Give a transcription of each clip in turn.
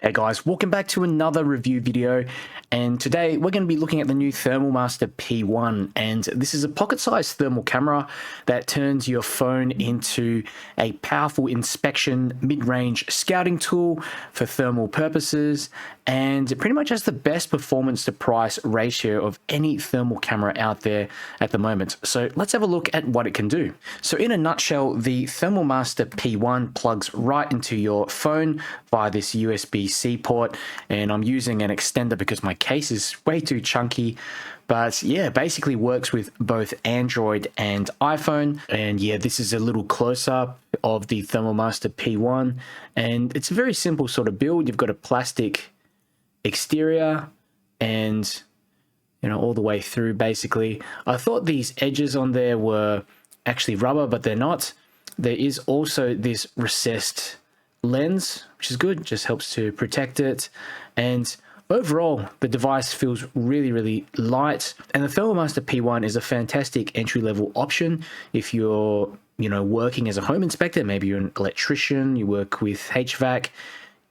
Hey guys, welcome back to another review video, and today we're going to be looking at the new Thermal Master P1, and this is a pocket-sized thermal camera that turns your phone into a powerful inspection mid-range scouting tool for thermal purposes, and it pretty much has the best performance to price ratio of any thermal camera out there at the moment. So let's have a look at what it can do. So in a nutshell, the Thermal Master P1 plugs right into your phone via this USB-C port, and I'm using an extender because my case is way too chunky. But yeah, basically works with both Android and iPhone. And yeah, this is a little close-up of the Thermal Master P1, and it's a very simple sort of build. You've got a plastic exterior and all the way through. Basically, I thought these edges on there were actually rubber, but they're not. There is also this recessed lens, which is good, just helps to protect it. And overall, the device feels really light, and the Thermal Master P1 is a fantastic entry-level option if you're working as a home inspector. Maybe you're an electrician, you work with HVAC.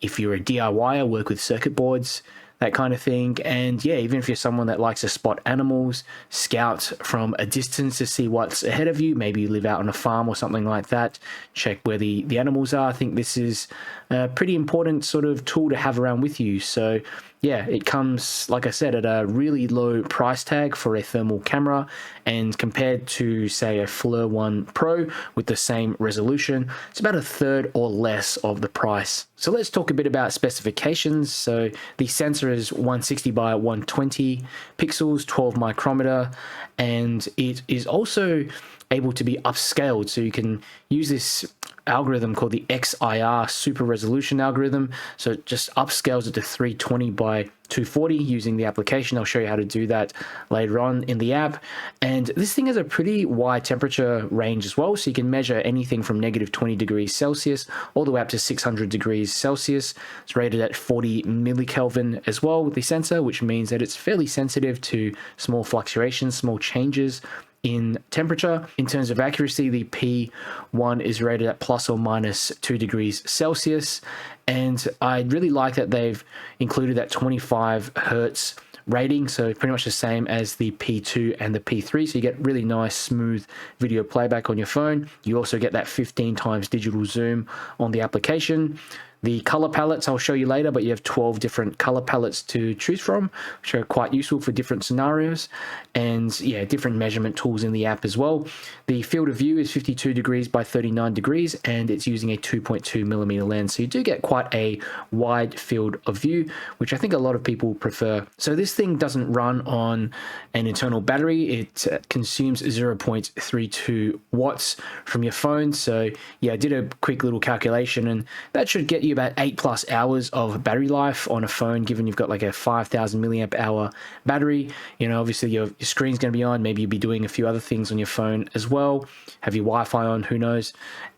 If you're a DIYer, work with circuit boards, that kind of thing. And yeah, even if you're someone that likes to spot animals, scout from a distance to see what's ahead of you, maybe you live out on a farm or something like that, check where the animals are. I think this is a pretty important sort of tool to have around with you. So yeah, it comes, like I said, at a really low price tag for a thermal camera, and compared to, say, a FLIR One Pro with the same resolution, it's about a third or less of the price. So let's talk a bit about specifications. So the sensor is 160 by 120 pixels, 12 micrometer, and it is also able to be upscaled. So you can use this algorithm called the XIR super resolution algorithm. So it just upscales it to 320 by 240 using the application. I'll show you how to do that later on in the app. And this thing has a pretty wide temperature range as well. So you can measure anything from negative 20 degrees Celsius all the way up to 600 degrees Celsius. It's rated at 40 millikelvin as well with the sensor, which means that it's fairly sensitive to small fluctuations, small changes in temperature. In terms of accuracy, the P1 is rated at plus or minus 2 degrees Celsius, and I really like that they've included that 25 hertz rating, so pretty much the same as the P2 and the P3, so you get really nice smooth video playback on your phone. You also get that 15 times digital zoom on the application. The color palettes I'll show you later, but you have 12 different color palettes to choose from, which are quite useful for different scenarios. And yeah, different measurement tools in the app as well. The field of view is 52 degrees by 39 degrees, and it's using a 2.2 millimeter lens. So you do get quite a wide field of view, which I think a lot of people prefer. So this thing doesn't run on an internal battery. It consumes 0.32 watts from your phone. So yeah, I did a quick little calculation, and that should get you about 8+ hours of battery life on a phone, given you've got like a 5,000 milliamp hour battery. Obviously your screen's going to be on, maybe you'll be doing a few other things on your phone as well, have your Wi-Fi on, who knows.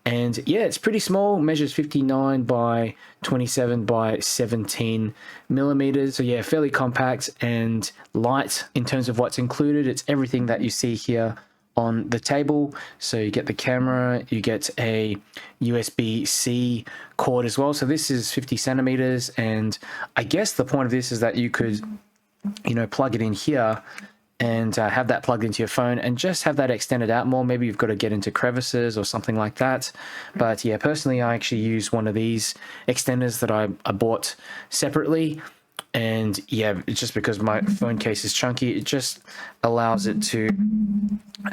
And yeah, it's pretty small, measures 59 by 27 by 17 millimeters. So yeah, fairly compact and light in terms of what's included. It's everything that you see here on the table. So you get the camera, you get a USB-C cord as well. So this is 50 centimeters, and I guess the point of this is that you could plug it in here and have that plugged into your phone and just have that extended out more. Maybe you've got to get into crevices or something like that. But yeah, personally, I actually use one of these extenders that I bought separately. And yeah, it's just because my phone case is chunky, it just allows it to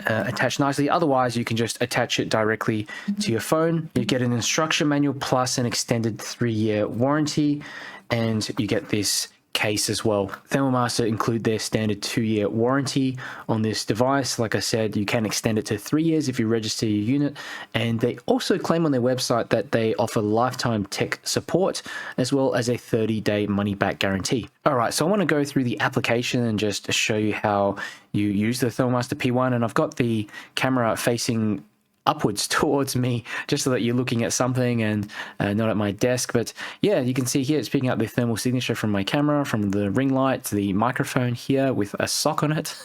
attach nicely. Otherwise, you can just attach it directly to your phone. You get an instruction manual plus an extended 3-year warranty, and you get this case as well. Thermal Master include their standard 2-year warranty on this device. Like I said, you can extend it to 3 years if you register your unit, and they also claim on their website that they offer lifetime tech support as well as a 30-day money-back guarantee. All right, so I want to go through the application and just show you how you use the Thermal Master P1, and I've got the camera facing upwards towards me just so that you're looking at something and not at my desk. But yeah, you can see here it's picking up the thermal signature from my camera, from the ring light to the microphone here with a sock on it.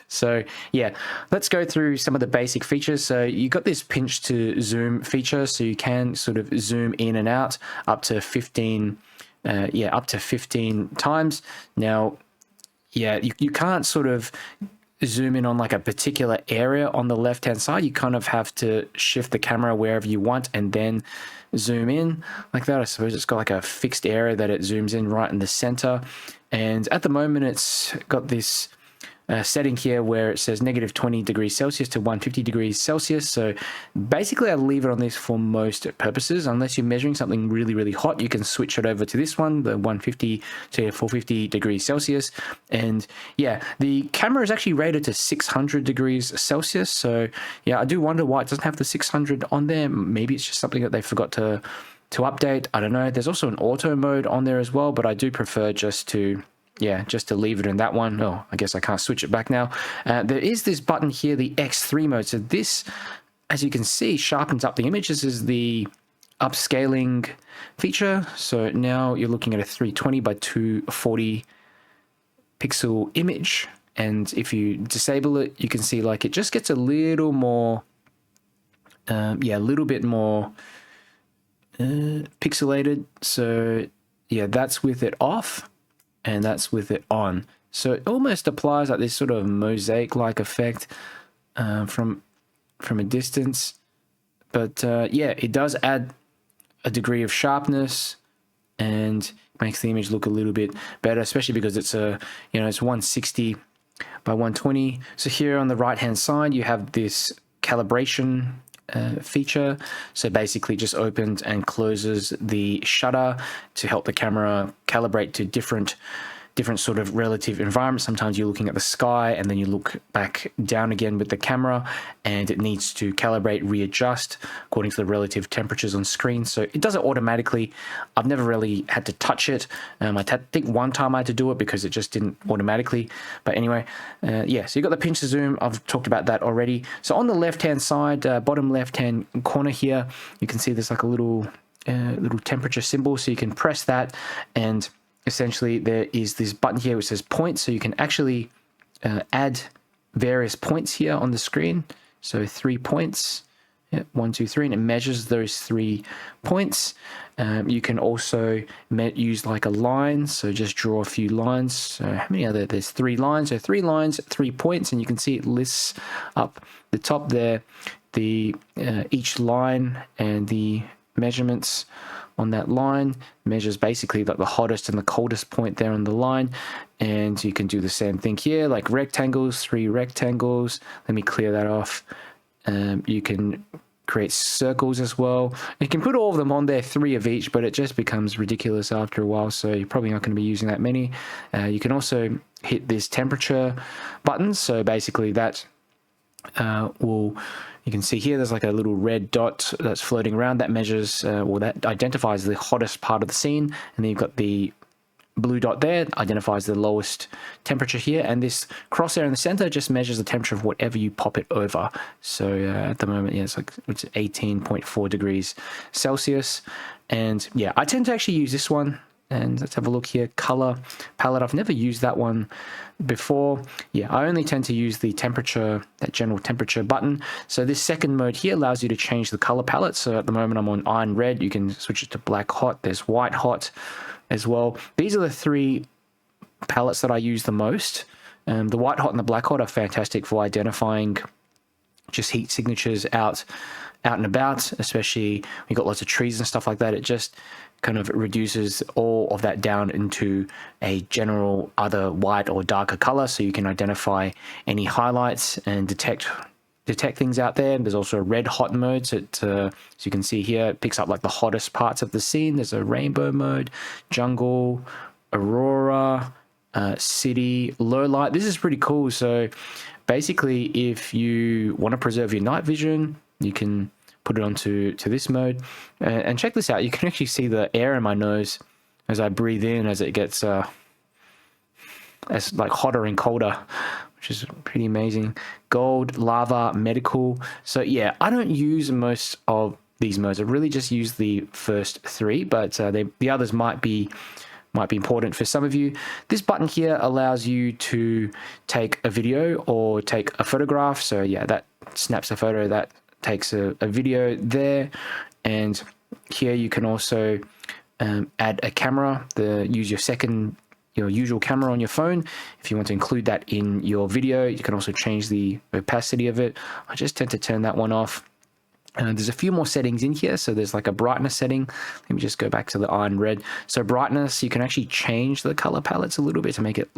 So yeah, let's go through some of the basic features. So you got this pinch to zoom feature, so you can sort of zoom in and out up to 15 yeah, up to 15 times. Now, yeah, you can't sort of zoom in on like a particular area on the left hand side. You kind of have to shift the camera wherever you want and then zoom in like that. I suppose it's got like a fixed area that it zooms in right in the center. And at the moment it's got this setting here where it says negative 20 degrees Celsius to 150 degrees Celsius. So basically I leave it on this for most purposes. Unless you're measuring something really, really hot, you can switch it over to this one, the 150 to 450 degrees Celsius. And yeah, the camera is actually rated to 600 degrees Celsius. So yeah, I do wonder why it doesn't have the 600 on there. Maybe it's just something that they forgot to update. I don't know. There's also an auto mode on there as well, but I do prefer just to leave it in that one. Oh, I guess I can't switch it back now. There is this button here, the X3 mode. So this, as you can see, sharpens up the image. This is the upscaling feature. So now you're looking at a 320 by 240 pixel image. And if you disable it, you can see like it just gets a little more, a little bit more pixelated. So yeah, that's with it off. And that's with it on. So it almost applies like this sort of mosaic-like effect from a distance. But yeah, it does add a degree of sharpness and makes the image look a little bit better, especially because it's it's 160 by 120. So here on the right-hand side, you have this calibration feature. So basically just opens and closes the shutter to help the camera calibrate to different sort of relative environments. Sometimes you're looking at the sky and then you look back down again with the camera and it needs to calibrate, readjust according to the relative temperatures on screen. So it does it automatically. I've never really had to touch it. I think one time I had to do it because it just didn't automatically. But anyway, yeah, so you've got the pinch to zoom. I've talked about that already. So on the left-hand side, bottom left-hand corner here, you can see there's like a little temperature symbol. So you can press that and essentially there is this button here which says points, so you can actually add various points here on the screen. So 3 points, 1, 2, 3, and it measures those 3 points. You can also use like a line, so just draw a few lines. So how many are there? There's 3 lines, so 3 lines, 3 points, and you can see it lists up the top there the each line and the measurements on that line. Measures basically like the hottest and the coldest point there on the line. And you can do the same thing here, like rectangles, 3 rectangles. Let me clear that off. You can create circles as well. You can put all of them on there, 3 of each, but it just becomes ridiculous after a while, so you're probably not going to be using that many. You can also hit this temperature button, so basically that you can see here there's like a little red dot that's floating around that measures or that identifies the hottest part of the scene, and then you've got the blue dot there identifies the lowest temperature here, and this crosshair in the center just measures the temperature of whatever you pop it over. So at the moment, yeah, it's 18.4 degrees Celsius. And yeah, I tend to actually use this one. And let's have a look here. Color palette. I've never used that one before. Yeah, I only tend to use the temperature, that general temperature button. So this second mode here allows you to change the color palette. So at the moment I'm on iron red. You can switch it to black hot. There's white hot as well. These are the 3 palettes that I use the most. The white hot and the black hot are fantastic for identifying just heat signatures out and about, especially when you've got lots of trees and stuff like that. It just kind of reduces all of that down into a general either white or darker color, so you can identify any highlights and detect things out there. There's also a red hot mode, so so you can see here it picks up like the hottest parts of the scene. There's a rainbow mode, jungle, aurora, city, low light. This is pretty cool. So basically if you want to preserve your night vision, you can put it onto this mode, and check this out. You can actually see the air in my nose as I breathe in, as it gets as like hotter and colder, which is pretty amazing. Gold, lava, medical. So yeah, I don't use most of these modes. I really just use the first 3, but the others might be important for some of you. This button here allows you to take a video or take a photograph. So yeah, that snaps a photo, that takes a video there. And here you can also add a camera, use your usual camera on your phone. If you want to include that in your video, you can also change the opacity of it. I just tend to turn that one off. There's a few more settings in here. So there's like a brightness setting. Let me just go back to the iron red. So brightness, you can actually change the color palettes a little bit to make it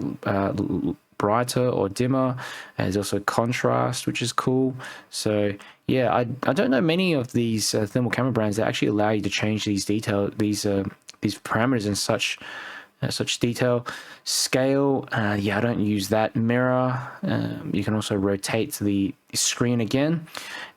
brighter or dimmer. There's also contrast, which is cool. So yeah, I don't know many of these thermal camera brands that actually allow you to change these these parameters in such detail. Scale, yeah, I don't use that. Mirror, you can also rotate the screen again.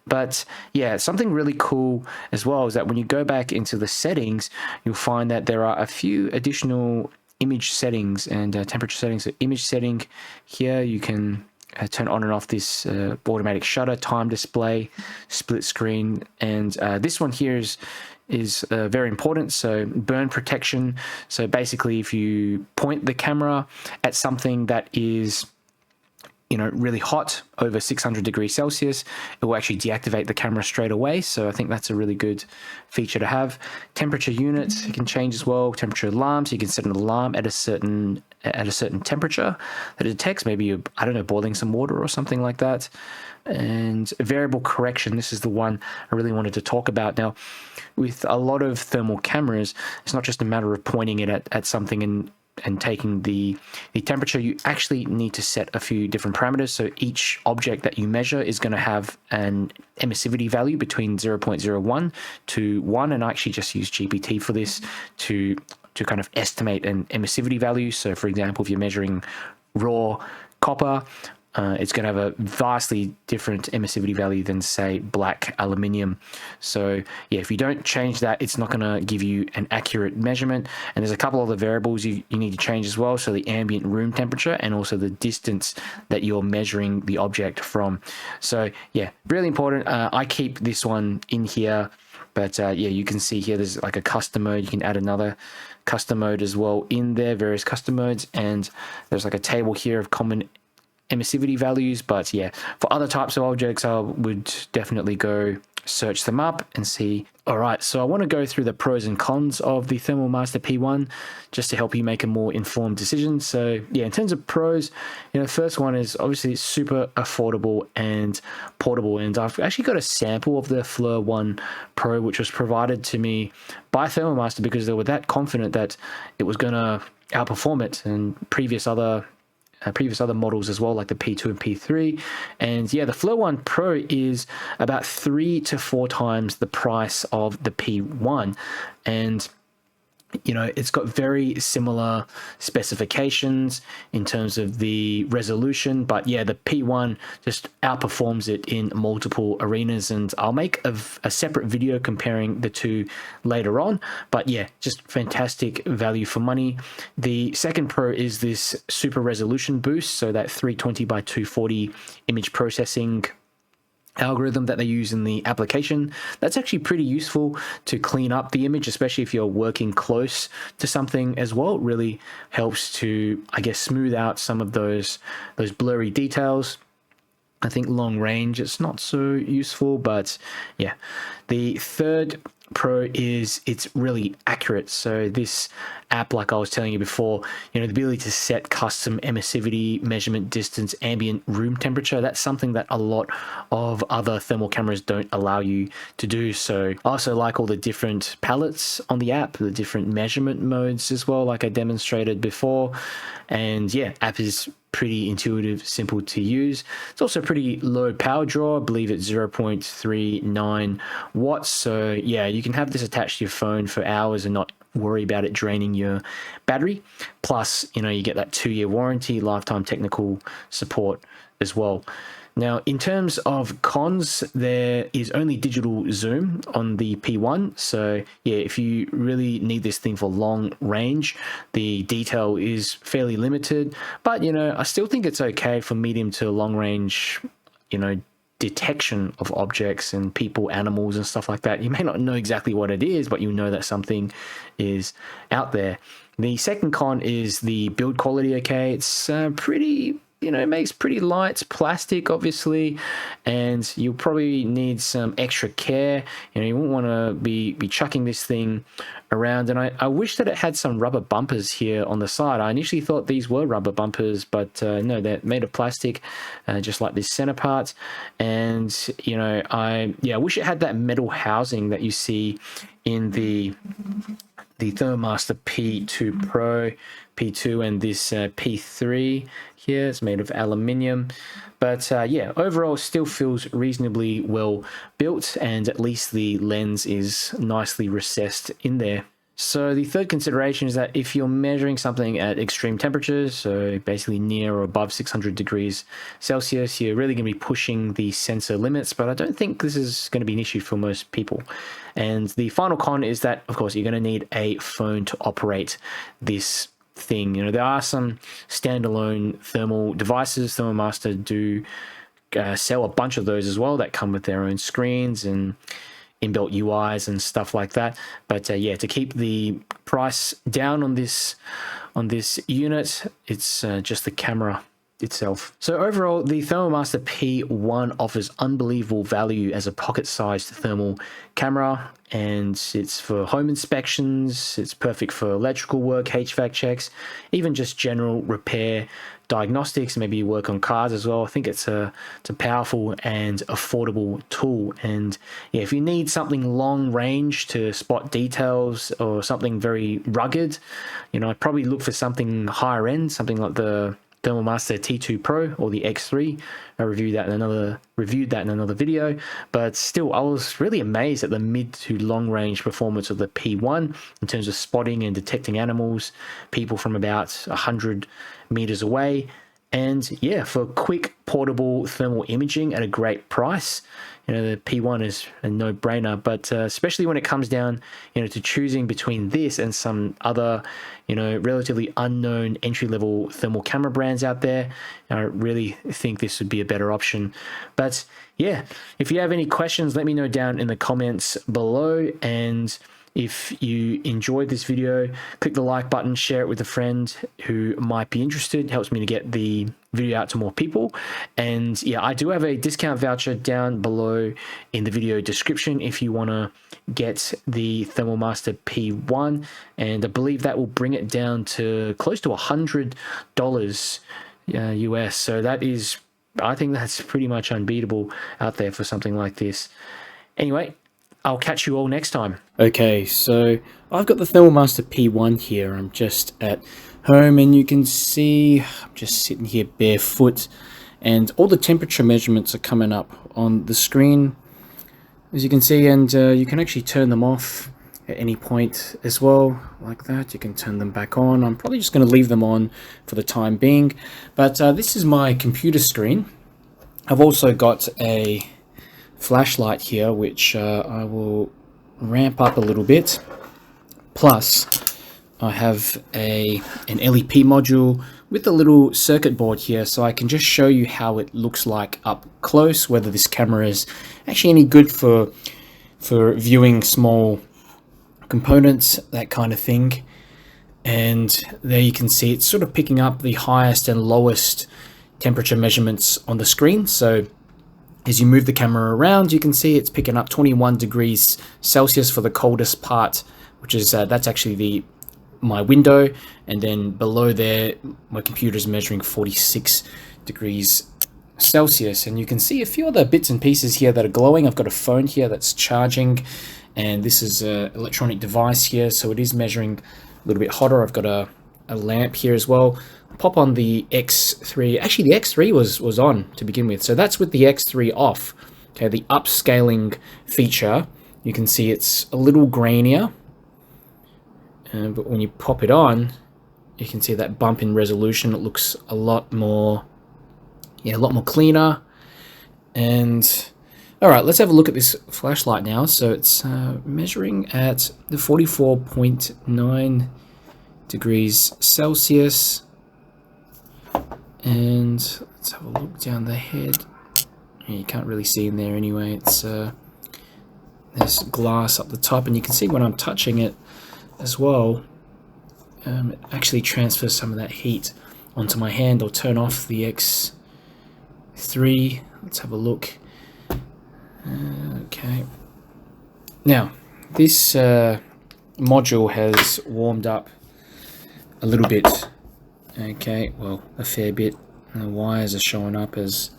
But yeah, something really cool as well is that when you go back into the settings, you'll find that there are a few additional image settings and temperature settings. So image setting here, you can turn on and off this automatic shutter, time display, split screen, and this one here is very important. So burn protection. So basically, if you point the camera at something that is really hot, over 600 degrees Celsius, it will actually deactivate the camera straight away. So I think that's a really good feature to have. Temperature units you can change as well. Temperature alarms, you can set an alarm at a certain temperature that it detects. Maybe you're, I don't know, boiling some water or something like that. And variable correction, this is the one I really wanted to talk about. Now, with a lot of thermal cameras, it's not just a matter of pointing it at something and taking the temperature. You actually need to set a few different parameters. So each object that you measure is going to have an emissivity value between 0.01 to 1, and I actually just use GPT for this to kind of estimate an emissivity value. So for example, if you're measuring raw copper, it's going to have a vastly different emissivity value than, say, black aluminium. So yeah, if you don't change that, it's not going to give you an accurate measurement. And there's a couple other variables you need to change as well. So the ambient room temperature and also the distance that you're measuring the object from. So yeah, really important. I keep this one in here, but yeah, you can see here there's like a custom mode. You can add another custom mode as well in there, various custom modes, and there's like a table here of common emissivity values. But yeah, for other types of objects, I would definitely go search them up and see. All right, so I want to go through the pros and cons of the Thermal Master P1 just to help you make a more informed decision. So yeah, in terms of pros, the first one is obviously it's super affordable and portable. And I've actually got a sample of the FLIR 1 Pro, which was provided to me by Thermal Master because they were that confident that it was going to outperform it and previous other models as well, like the P2 and P3. And yeah, the FLIR 1 Pro is about 3 to 4 times the price of the P1. And it's got very similar specifications in terms of the resolution, but yeah, the P1 just outperforms it in multiple arenas, and I'll make a separate video comparing the two later on. But yeah, just fantastic value for money. The second Pro is this super resolution boost, so that 320 by 240 image processing algorithm that they use in the application. That's actually pretty useful to clean up the image, especially if you're working close to something as well. It really helps to, I guess, smooth out some of those blurry details. I think long range, it's not so useful, but yeah. The third Pro is it's really accurate. So this app, like I was telling you before, the ability to set custom emissivity, measurement, distance, ambient room temperature, that's something that a lot of other thermal cameras don't allow you to do. So I also like all the different palettes on the app, the different measurement modes as well, like I demonstrated before. And yeah, app is pretty intuitive, simple to use. It's also pretty low power draw. I believe it's 0.39 watts. So yeah, you can have this attached to your phone for hours and not worry about it draining your battery. Plus, you get that 2-year warranty, lifetime technical support as well. Now, in terms of cons, there is only digital zoom on the P1. So yeah, if you really need this thing for long range, the detail is fairly limited. But, I still think it's okay for medium to long range, detection of objects and people, animals and stuff like that. You may not know exactly what it is, but you know that something is out there. The second con is the build quality. Okay, it's pretty it makes pretty light plastic, obviously, and you'll probably need some extra care. You won't want to be chucking this thing around. And I wish that it had some rubber bumpers here on the side. I initially thought these were rubber bumpers, but no, they're made of plastic, just like this center part. And I wish it had that metal housing that you see in the ThermoMaster P2 Pro, P2, and this P3 here. It's made of aluminium, but overall still feels reasonably well built, and at least the lens is nicely recessed in there. So the third consideration is that if you're measuring something at extreme temperatures, so basically near or above 600 degrees Celsius, you're really going to be pushing the sensor limits, but I don't think this is going to be an issue for most people. And the final con is that, of course, you're going to need a phone to operate this thing. There are some standalone thermal devices. ThermoMaster do sell a bunch of those as well that come with their own screens and inbuilt UIs and stuff like that. But to keep the price down on this unit, it's just the camera itself. So overall, the ThermoMaster P1 offers unbelievable value as a pocket-sized thermal camera, and it's for home inspections. It's perfect for electrical work, HVAC checks, even just general repair diagnostics. Maybe you work on cars as well. I think it's a powerful and affordable tool. And if you need something long range to spot details or something very rugged, I'd probably look for something higher end, something like the ThermoMaster T2 Pro or the X3. I reviewed that in another video, but still I was really amazed at the mid to long range performance of the P1 in terms of spotting and detecting animals, people from about 100 meters away. And for quick portable thermal imaging at a great price, the P1 is a no-brainer. But especially when it comes down, to choosing between this and some other, relatively unknown entry-level thermal camera brands out there, I really think this would be a better option. But if you have any questions, let me know down in the comments below. And if you enjoyed this video, click the like button, share it with a friend who might be interested. It helps me to get the video out to more people. And I do have a discount voucher down below in the video description if you want to get the ThermoMaster P1, and I believe that will bring it down to close to $100 US. So I think that's pretty much unbeatable out there for something like this. Anyway, I'll catch you all next time. Okay, so I've got the ThermoMaster P1 here. I'm just at home, and you can see I'm just sitting here barefoot, and all the temperature measurements are coming up on the screen, as you can see, and you can actually turn them off at any point as well, like that. You can turn them back on. I'm probably just going to leave them on for the time being, but this is my computer screen. I've also got a flashlight here, which I will ramp up a little bit. Plus, I have an LEP module with a little circuit board here, so I can just show you how it looks like up close, whether this camera is actually any good for viewing small components, that kind of thing. And there you can see it's sort of picking up the highest and lowest temperature measurements on the screen. So as you move the camera around, you can see it's picking up 21 degrees Celsius for the coldest part, which is that's actually my window, and then below there my computer is measuring 46 degrees Celsius. And you can see a few other bits and pieces here that are glowing. I've got a phone here that's charging, and this is an electronic device here, so it is measuring a little bit hotter. I've got a lamp here as well. Pop on the X3. Actually, the X3 was on to begin with, so that's with the X3 off. Okay, the upscaling feature, you can see it's a little grainier, but when you pop it on, you can see that bump in resolution. It looks a lot more cleaner. And all right, let's have a look at this flashlight now. So it's measuring at the 44.9 degrees Celsius. And let's have a look down the head. You can't really see in there anyway. It's there's glass up the top, and you can see when I'm touching it as well, it actually transfers some of that heat onto my hand. I'll turn off the X3. Let's have a look. Okay. Now, this module has warmed up a little bit. Okay, well, a fair bit. And the wires are showing up as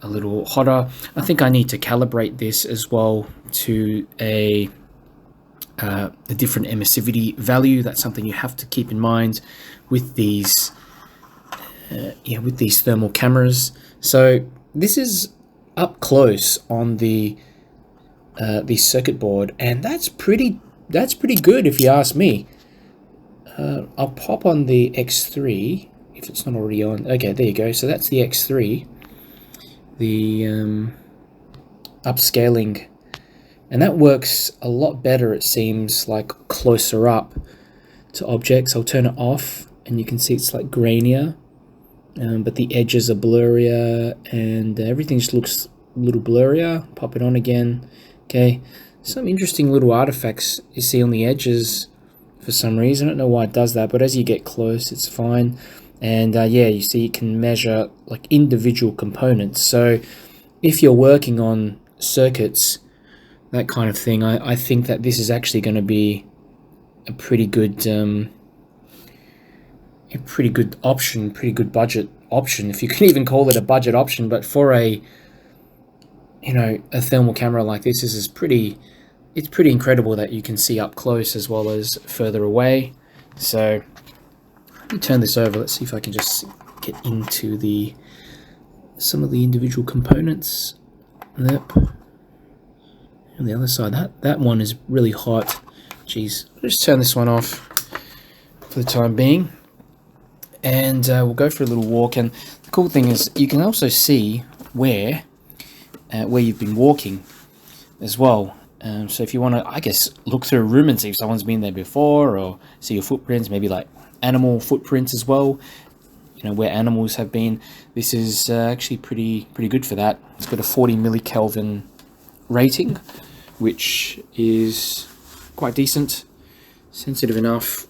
a little hotter. I think I need to calibrate this as well to a different emissivity value. That's something you have to keep in mind with these thermal cameras. So this is up close on the circuit board, and that's pretty good if you ask me. I'll pop on the X3 if it's not already on. Okay, there you go. So that's the X3, the upscaling, and that works a lot better, it seems, like closer up to objects. I'll turn it off and you can see it's like grainier, but the edges are blurrier and everything just looks a little blurrier. Pop it on again. Okay, some interesting little artifacts you see on the edges for some reason. I don't know why it does that, but as you get close it's fine. And yeah, you see you can measure like individual components. So if you're working on circuits, that kind of thing, I think that this is actually going to be a pretty good option, pretty good budget option, if you can even call it a budget option. But for a thermal camera like this, it's pretty incredible that you can see up close as well as further away. So let me turn this over. Let's see if I can just get into some of the individual components. Yep. On the other side, that one is really hot. Jeez, I'll just turn this one off for the time being, and we'll go for a little walk. And the cool thing is you can also see where you've been walking as well. So if you want to, I guess, look through a room and see if someone's been there before, or see your footprints, maybe like animal footprints as well, where animals have been. This is actually pretty good for that. It's got a 40 millikelvin rating, which is quite decent, sensitive enough.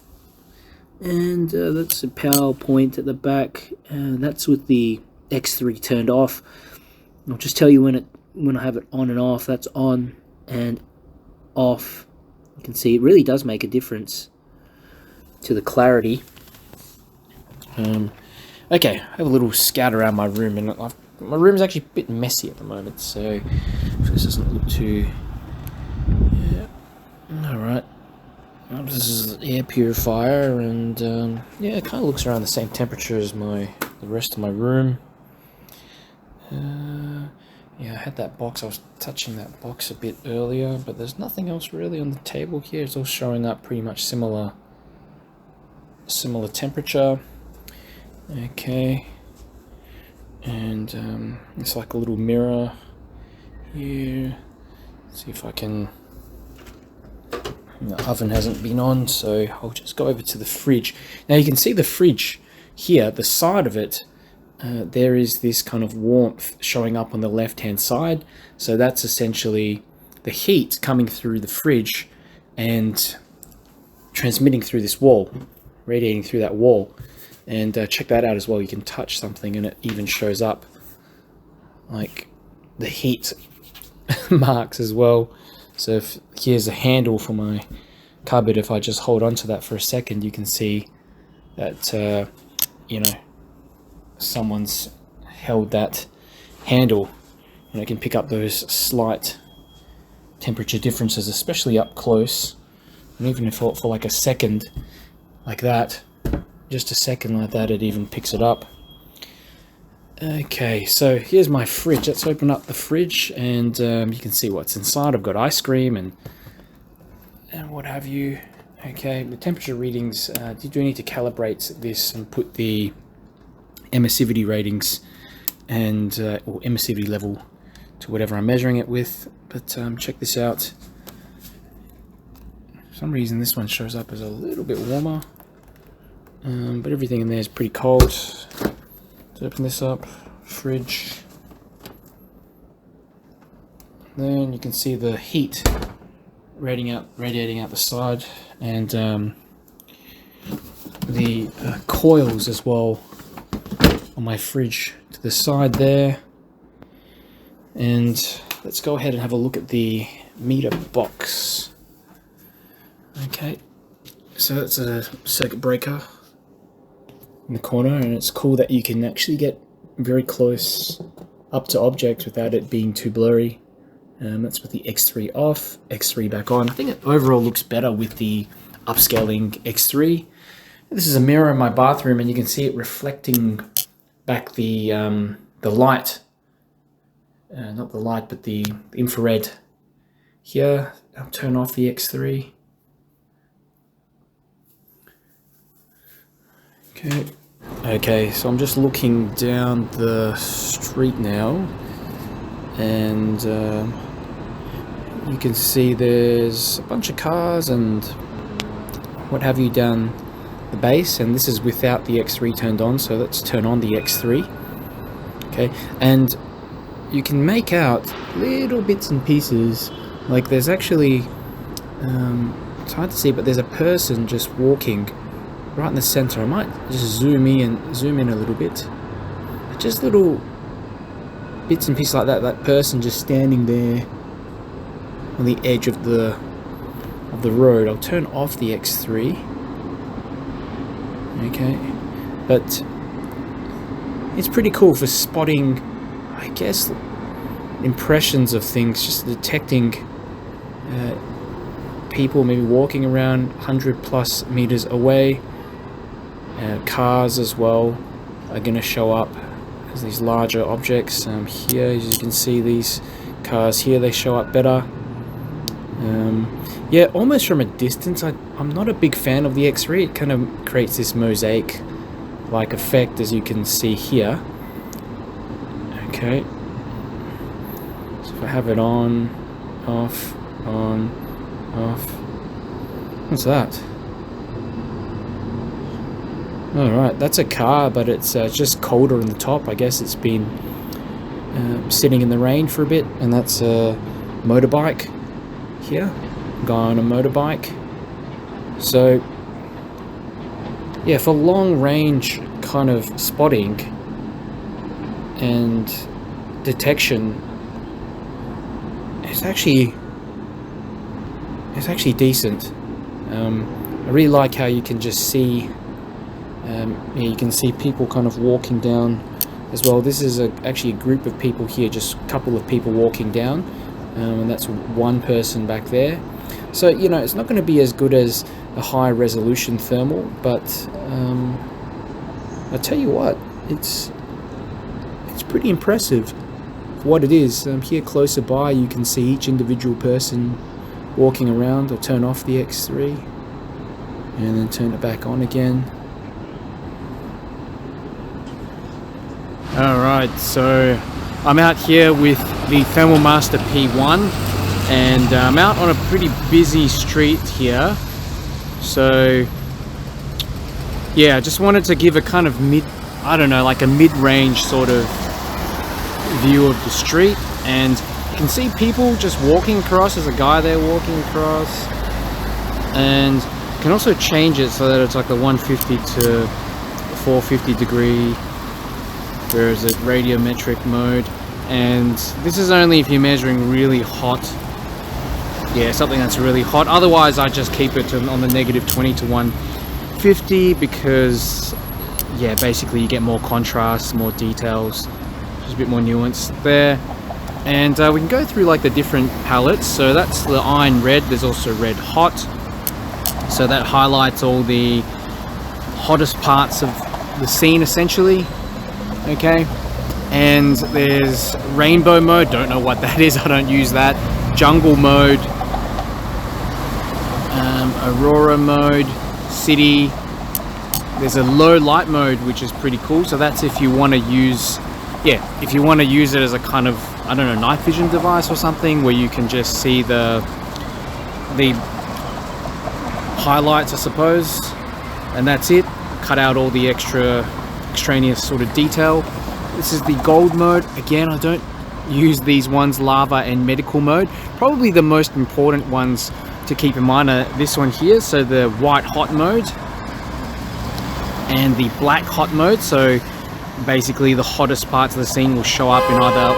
And that's a power point at the back. That's with the X3 turned off. I'll just tell you when I have it on and off. That's on and off. You can see it really does make a difference to the clarity. Okay, I have a little scout around my room, and my room is actually a bit messy at the moment, so this doesn't look too... Yeah, alright. This is the air purifier, and yeah, it kind of looks around the same temperature as the rest of my room. Yeah, I had that box. I was touching that box a bit earlier, but there's nothing else really on the table here. It's all showing up pretty much similar temperature. Okay, and it's like a little mirror here. Let's see if I can... The oven hasn't been on, so I'll just go over to the fridge. Now you can see the fridge here, the side of it, there is this kind of warmth showing up on the left hand side. So that's essentially the heat coming through the fridge and transmitting through this wall, radiating through that wall. And check that out as well. You can touch something and it even shows up like the heat marks as well. So here's a handle for my cupboard. If I just hold on to that for a second, you can see that someone's held that handle, and it can pick up those slight temperature differences, especially up close. And even if for like a second like that, just a second like that, it even picks it up. Okay, so here's my fridge. Let's open up the fridge, and you can see what's inside. I've got ice cream and what have you. Okay, the temperature readings, you do need to calibrate this and put the emissivity ratings and or emissivity level to whatever I'm measuring it with. But check this out. For some reason this one shows up as a little bit warmer, but everything in there is pretty cold. Let's open this up, fridge. Then you can see the heat radiating out the side, and the coils as well my fridge to the side there. And let's go ahead and have a look at the meter box. Okay, so that's a circuit breaker in the corner, and it's cool that you can actually get very close up to objects without it being too blurry. That's with the X3 off, X3 back on. I think it overall looks better with the upscaling X3. This is a mirror in my bathroom, and you can see it reflecting back the light. Not the light, but the infrared. Here, I'll turn off the X3. Okay, so I'm just looking down the street now, and you can see there's a bunch of cars and what have you down the base, and this is without the X3 turned on, so let's turn on the X3. Okay, and you can make out little bits and pieces, like there's actually, it's hard to see, but there's a person just walking right in the center. I might just zoom in a little bit. Just little bits and pieces like that. That person just standing there on the edge of the road. I'll turn off the X3. Okay, but it's pretty cool for spotting, I guess, impressions of things, just detecting people maybe walking around 100+ meters away. Cars as well are going to show up as these larger objects. Here, as you can see, these cars here, they show up better. Yeah, almost from a distance. I'm not a big fan of the X3. It kind of creates this mosaic-like effect, as you can see here. Okay. So if I have it on, off, on, off. What's that? Alright, that's a car, but it's just colder in the top. I guess it's been sitting in the rain for a bit, and that's a motorbike here. Guy on a motorbike. So, yeah, for long range kind of spotting and detection, it's actually decent. I really like how you can just see. Yeah, you can see people kind of walking down as well. This is actually a group of people here, just a couple of people walking down, and that's one person back there. So, you know, it's not going to be as good as a high resolution thermal, but I tell you what, it's pretty impressive for what it is. Here closer by, you can see each individual person walking around. I'll turn off the X3 and then turn it back on again. Alright, so I'm out here with the Thermal Master P1, and I'm out on a pretty busy street here. So yeah, I just wanted to give a kind of like a mid-range sort of view of the street, and you can see people just walking across. There's a guy there walking across, and you can also change it so that it's like the 150 to 450 degree. There's a radiometric mode, and this is only if you're measuring really hot, yeah, something that's really hot. Otherwise I just keep it on the -20 to 150, because yeah, basically you get more contrast, more details, just a bit more nuance there. And we can go through like the different palettes. So that's the iron red. There's also red hot, so that highlights all the hottest parts of the scene essentially. Okay, and there's rainbow mode. Don't know what that is, I don't use that. Jungle mode, aurora mode, city. There's a low light mode, which is pretty cool. So that's if you want to use, yeah, if you want to use it as a kind of, I don't know, night vision device or something, where you can just see the highlights, I suppose, and that's it. Cut out all the extraneous sort of detail. This is the gold mode. Again, I don't use these ones, lava and medical mode. Probably the most important ones to keep in mind are this one here, so the white hot mode and the black hot mode. So basically the hottest parts of the scene will show up in either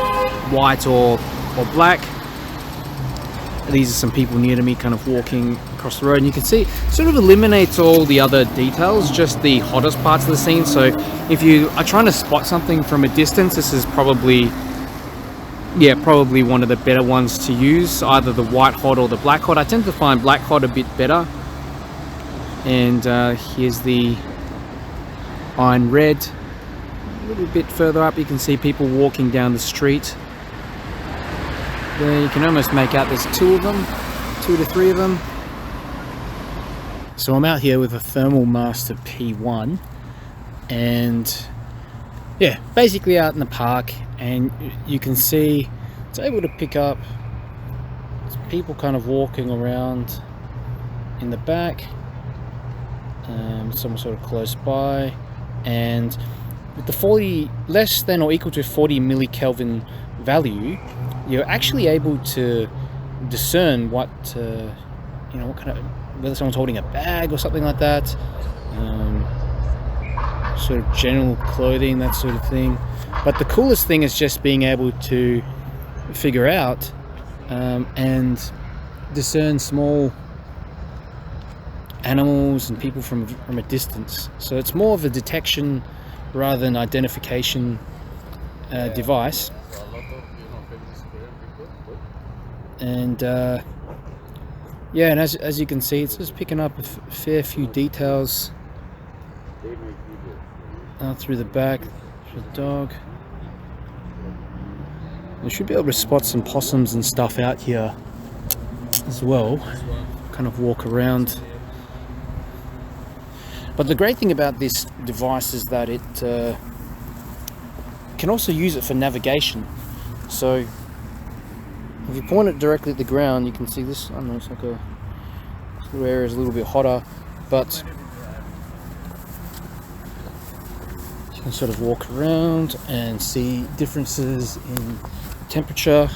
white or black. These are some people near to me kind of walking across the road, and you can see it sort of eliminates all the other details, just the hottest parts of the scene. So if you are trying to spot something from a distance, this is probably one of the better ones to use, either the white hot or the black hot. I tend to find black hot a bit better. And here's the iron red. A little bit further up you can see people walking down the street. There you can almost make out there's 2 of them, 2 to 3 of them. So I'm out here with a Thermal Master P1, and yeah, basically out in the park, and you can see it's able to pick up people kind of walking around in the back, someone sort of close by, and with the less than or equal to 40 millikelvin value, you're actually able to discern what what kind of, whether someone's holding a bag or something like that, sort of general clothing, that sort of thing. But the coolest thing is just being able to figure out and discern small animals and people from a distance. So it's more of a detection rather than identification device. And yeah, and as you can see, it's just picking up a fair few details out through the back. The dog. You should be able to spot some possums and stuff out here as well. Kind of walk around. But the great thing about this device is that it can also use it for navigation. So if you point it directly at the ground, you can see this. I don't know, it's like this little area is a little bit hotter, but you can sort of walk around and see differences in temperature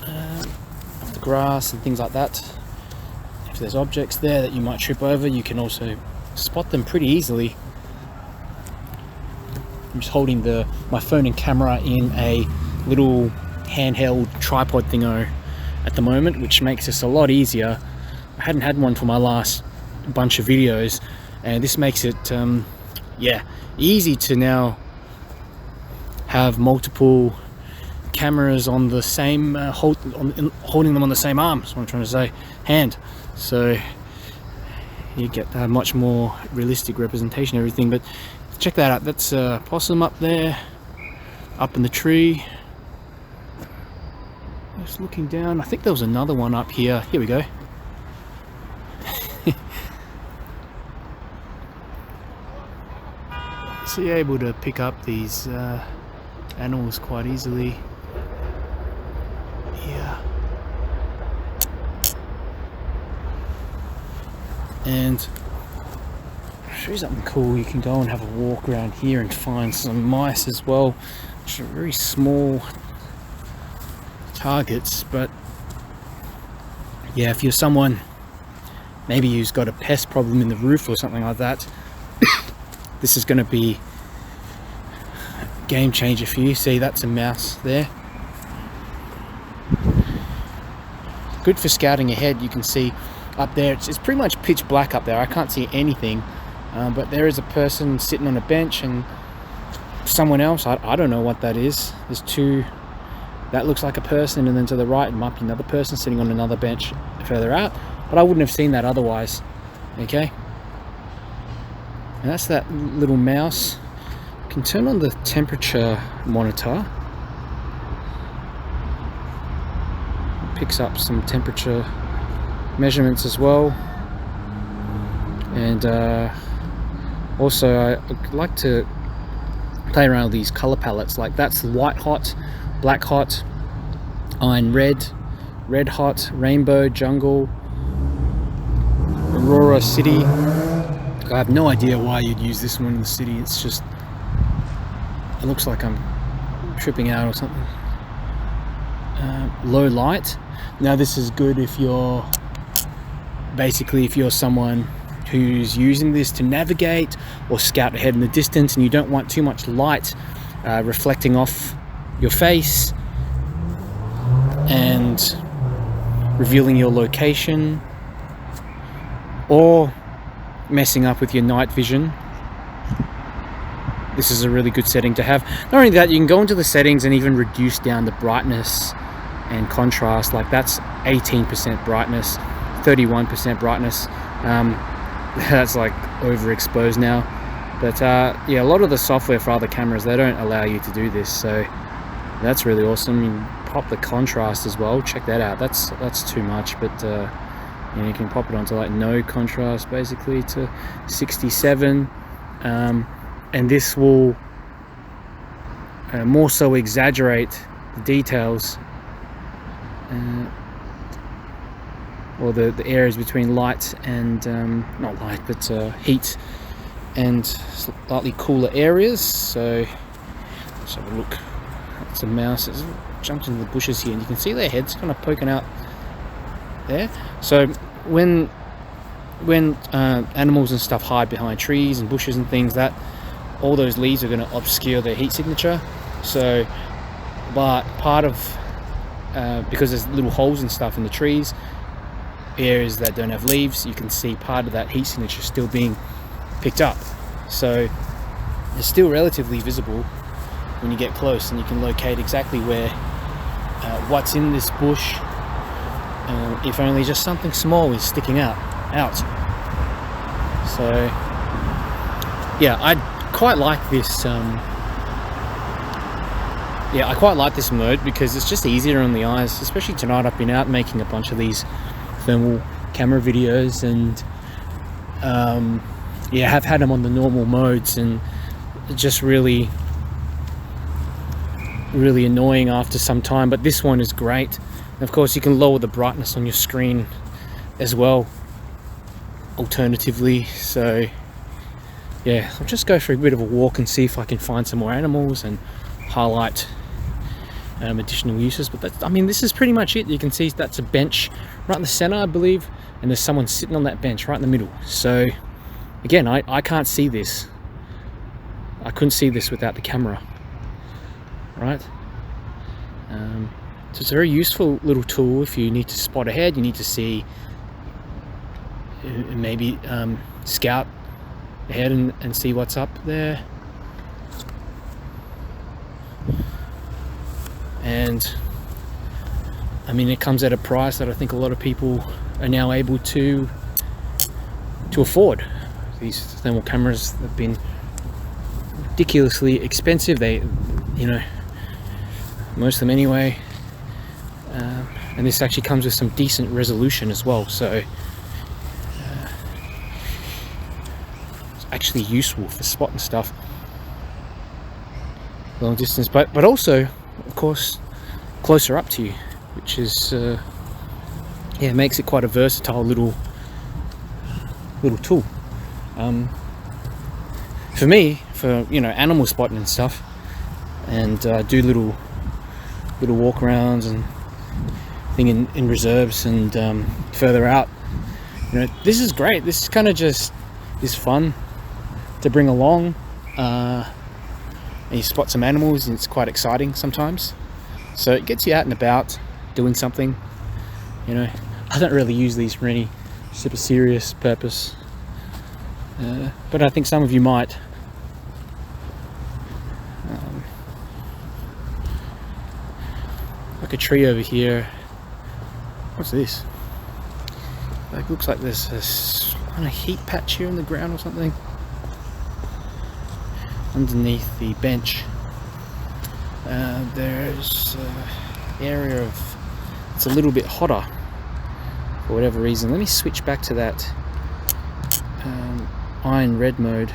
of the grass and things like that. If there's objects there that you might trip over, you can also spot them pretty easily. I'm just holding my phone and camera in a little handheld tripod thingo at the moment, which makes this a lot easier. I hadn't had one for my last bunch of videos, and this makes it easy to now have multiple cameras on the same holding them on the same arm. That's what I'm trying to say, hand. So you get a much more realistic representation of everything. But check that out, that's a possum up there, up in the tree. Just looking down, I think there was another one up here. Here we go. So you're able to pick up these animals quite easily. Yeah. And I'll show you something cool. You can go and have a walk around here and find some mice as well, which are very small targets. But yeah, if you're someone maybe who's got a pest problem in the roof or something like that, this is going to be a game changer for you. See, that's a mouse there. Good for scouting ahead. You can see up there, it's pretty much pitch black up there. I can't see anything, but there is a person sitting on a bench, and someone else, I don't know what that is. There's two, that looks like a person, and then to the right it might be another person sitting on another bench further out, but I wouldn't have seen that otherwise. Okay, and that's that little mouse. You can turn on the temperature monitor. It picks up some temperature measurements as well. And also I like to play around with these color palettes. Like that's white hot, black hot, iron red, red hot, rainbow, jungle, Aurora city. I have no idea why you'd use this one in the city. It's just, it looks like I'm tripping out or something. Low light. Now this is good if you're basically, if you're someone who's using this to navigate or scout ahead in the distance, and you don't want too much light reflecting off your face and revealing your location or messing up with your night vision. This is a really good setting to have. Not only that, you can go into the settings and even reduce down the brightness and contrast. Like that's 18% brightness, 31% brightness. That's like overexposed now. But yeah, a lot of the software for other cameras, they don't allow you to do this, so that's really awesome. You can pop the contrast as well. Check that out. That's too much, but you know, you can pop it onto like no contrast basically to 67, and this will more so exaggerate the details, or the areas between light and not light, but heat and slightly cooler areas. So let's have a look. It's a mouse. It's jumped into the bushes here, and you can see their heads kind of poking out there. So when animals and stuff hide behind trees and bushes and things, that all those leaves are going to obscure their heat signature. So, but part of because there's little holes and stuff in the trees, areas that don't have leaves, you can see part of that heat signature still being picked up. So it's still relatively visible when you get close, and you can locate exactly where what's in this bush, if only just something small is sticking out. So yeah, I quite like this. Yeah, I quite like this mode because it's just easier on the eyes, especially tonight. I've been out making a bunch of these thermal camera videos, and yeah, I've had them on the normal modes, and just really annoying after some time. But this one is great. And of course, you can lower the brightness on your screen as well, alternatively. So yeah, I'll just go for a bit of a walk and see if I can find some more animals and highlight additional uses. But that's, I mean, this is pretty much it. You can see that's a bench right in the center, I believe, and there's someone sitting on that bench right in the middle. So again, I can't see this. I couldn't see this without the camera, right? So it's a very useful little tool if you need to spot ahead, you need to see, maybe scout ahead and see what's up there. And I mean, it comes at a price that I think a lot of people are now able to afford. These thermal cameras have been ridiculously expensive. They, you know, most of them anyway. And this actually comes with some decent resolution as well, so it's actually useful for spotting stuff long distance, but also, of course, closer up to you, which is yeah, makes it quite a versatile little tool. For me, for, you know, animal spotting and stuff, and do little walk arounds and thing in reserves and further out, you know, this is great. This kind of just is fun to bring along, and you spot some animals, and it's quite exciting sometimes. So it gets you out and about doing something. You know, I don't really use these for any super serious purpose, but I think some of you might. Like a tree over here. What's this? It looks like there's this kind of heat patch here in the ground or something underneath the bench. There's an area of, it's a little bit hotter for whatever reason. Let me switch back to that iron red mode.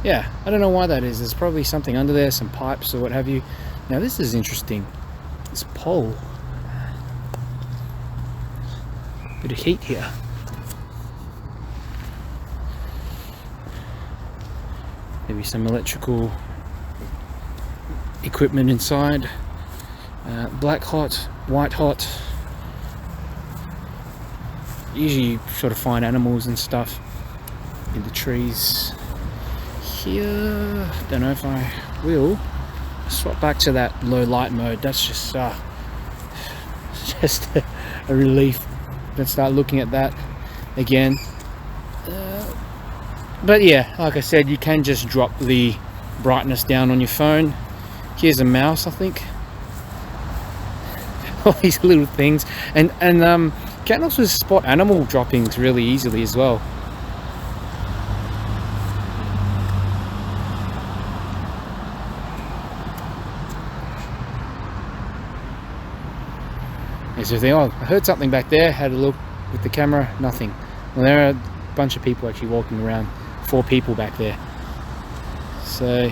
Yeah, I don't know why that is. There's probably something under there, some pipes or what have you. Now this is interesting. This pole, bit of heat here. Maybe some electrical equipment inside. Black hot, white hot. usually sort of find animals and stuff in the trees here. Don't know if I will swap back to that low light mode. That's just just a relief. Let's start looking at that again. But yeah, like I said, you can just drop the brightness down on your phone. Here's a mouse, I think. All these little things, and can also spot animal droppings really easily as well. There's the thing. Oh, I heard something back there. Had a look with the camera. Nothing. Well, there are a bunch of people actually walking around. 4 people back there. So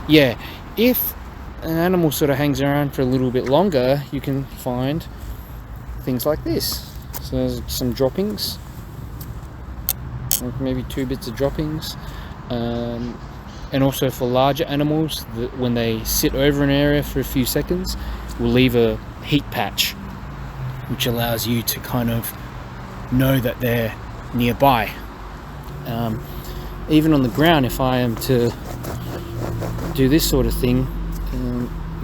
yeah, if an animal sort of hangs around for a little bit longer, you can find things like this. So there's some droppings, like maybe 2 bits of droppings, and also for larger animals, when they sit over an area for a few seconds, will leave a heat patch, which allows you to kind of know that they're nearby. Even on the ground, if I am to do this sort of thing,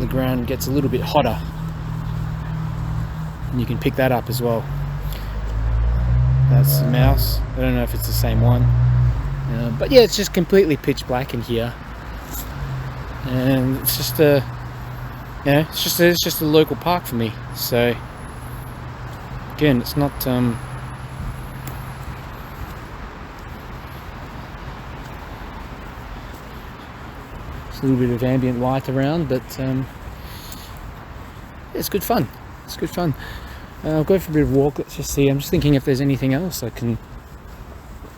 the ground gets a little bit hotter, and you can pick that up as well. That's the mouse. I don't know if it's the same one, but yeah, it's just completely pitch black in here, and it's just a, you know, it's just a local park for me. So again, it's not a little bit of ambient light around, but it's good fun. It's good fun. I'll go for a bit of a walk. Let's just see. I'm just thinking if there's anything else I can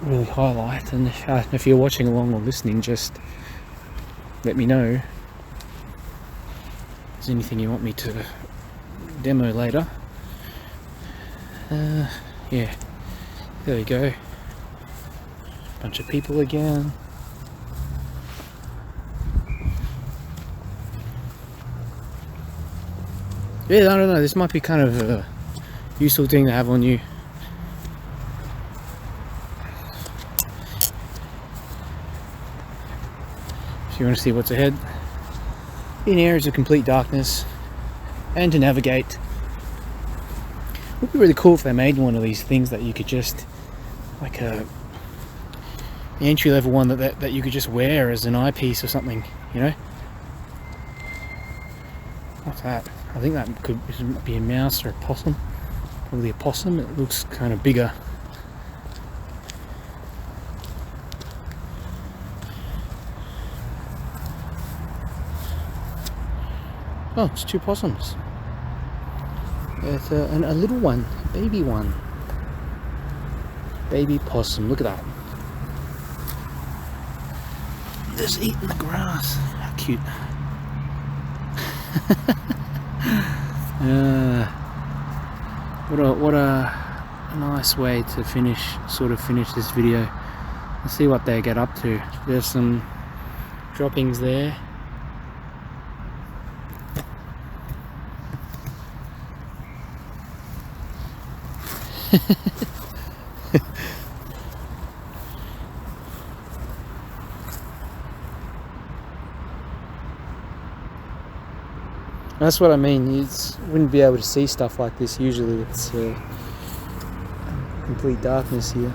really highlight, and if you're watching along or listening, just let me know if there's anything you want me to demo later. Yeah, there we go. Bunch of people again. Yeah, I don't know, this might be kind of a useful thing to have on you. If you want to see what's ahead in areas of complete darkness and to navigate. It would be really cool if they made one of these things that you could just, like the entry level one that you could just wear as an eyepiece or something, you know? What's that? I think that could be a mouse or a possum. Probably a possum. It looks kind of bigger. Oh, it's 2 possums. There's a little one, a baby one. Baby possum, look at that. Just eating the grass. How cute. What a nice way to finish this video. Let's see what they get up to. There's some droppings there. That's what I mean. You wouldn't be able to see stuff like this usually. It's complete darkness here.